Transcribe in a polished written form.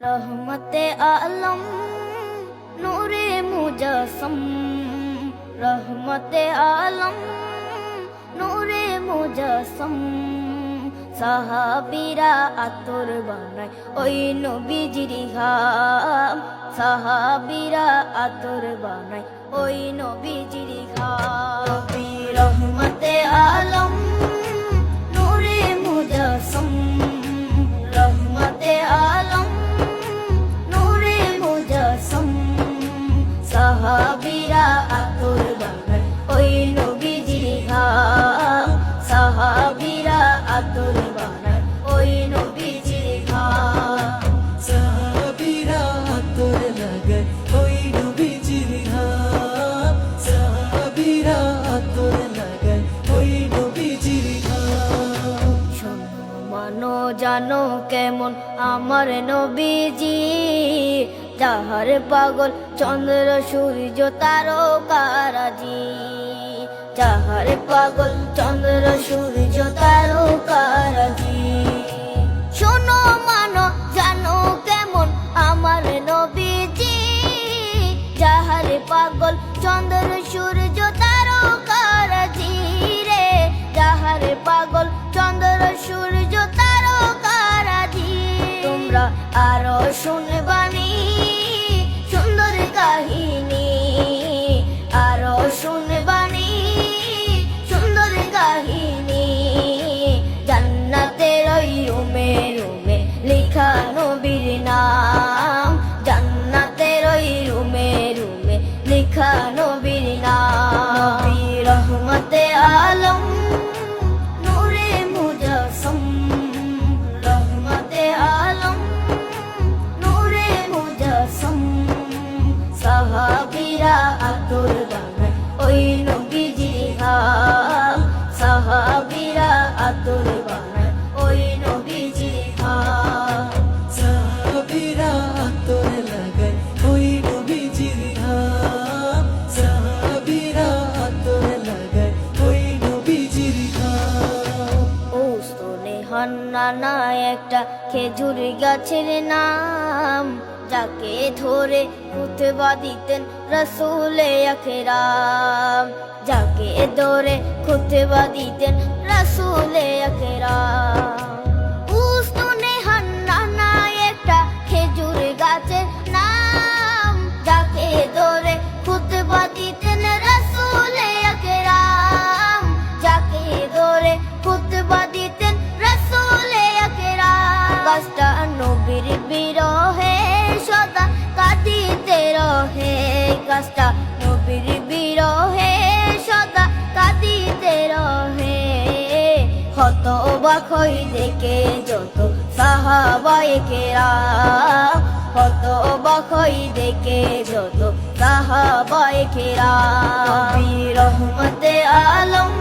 रहमते आलम नूरे मुजस्सम, रहमते आलम नूरे मुजस्सम। সাহাবীরা আতর বানায় ওই নবীজির ঘাম, সাহাবীরা আতর বানায় ওই নবীজির ঘাম। নবী রহমতে আলম নূরে মুজস্সম, রহমতে আলম নূরে মুজস্সম। সাহাবীরা আতর বানায় ওই নবীজির ঘাম, সাহাবীরা আতর বানায় ওই নবীজির ঘাম। সাহাবীরা আতর লাগায় ওই নবীজির ঘাম, সাহাবীরা আতর লাগায় ওই নবীজির ঘাম। শোনো মানো জানো কেমন আমার নবীজি, যাহার পাগল চন্দ্র সূর্য তারকারাজি, যাহার পাগল চন্দ্র সূর্য তারকারাজি। শোনো মানো জানো কেমন আমার নবীজি, যাহার পাগল চন্দ্র সূর্য তারকারাজি রে, যাহার পাগল চন্দ্র সূর্য তারকারাজি। তোমরা আরো শুনবানি সুন্দর কাহিনী, আরো শুনবানি সুন্দর কাহিনী। জান্নাতের ওই রুমে রুমে লেখা নবীর নাম, জান্নাতের ওই রুমে রুমে লেখা নবীর নাম। নবী রহমতে আলম নূরে মুজস্সম, রহমতে আলম নূরে মুজস্সম। সাহাবীরা আতর বানায় ওই নবীজির ঘাম, সাহাবীরা আতর বানায় ওই নবীজির ঘাম। সাহাবীরা আতর লাগায় ওই নবীজির ঘাম, সাহাবীরা আতর লাগায় ওই নবীজির ঘাম। ওস্তনে হান্নানা একটা খেজুর গাছের নাম, যাকে ধরে খুতবা দিতেন রাসূলে আকরাম, যাকে ধরে খুতবা দিতেন রাসূলে আকরাম। উস্তনে হান্নানা একটা খেজুর গাছের নাম, যাকে ধরে খুতবা দিতেন রাসূলে আকরাম, যাকে ধরে খুতবা দিতেন রাসূলে আকরাম। গাছটা নবীর বিরহে সদা কাঁদিতে রহে, গাছটা নবীর বিরহে সদা কাঁদিতে রহে। হতবাক হই দেখে যত সাহাবায়ে কেরাম, হতবাক হই দেখে যত সাহাবায়ে কেরাম। নবী রহমতে আলম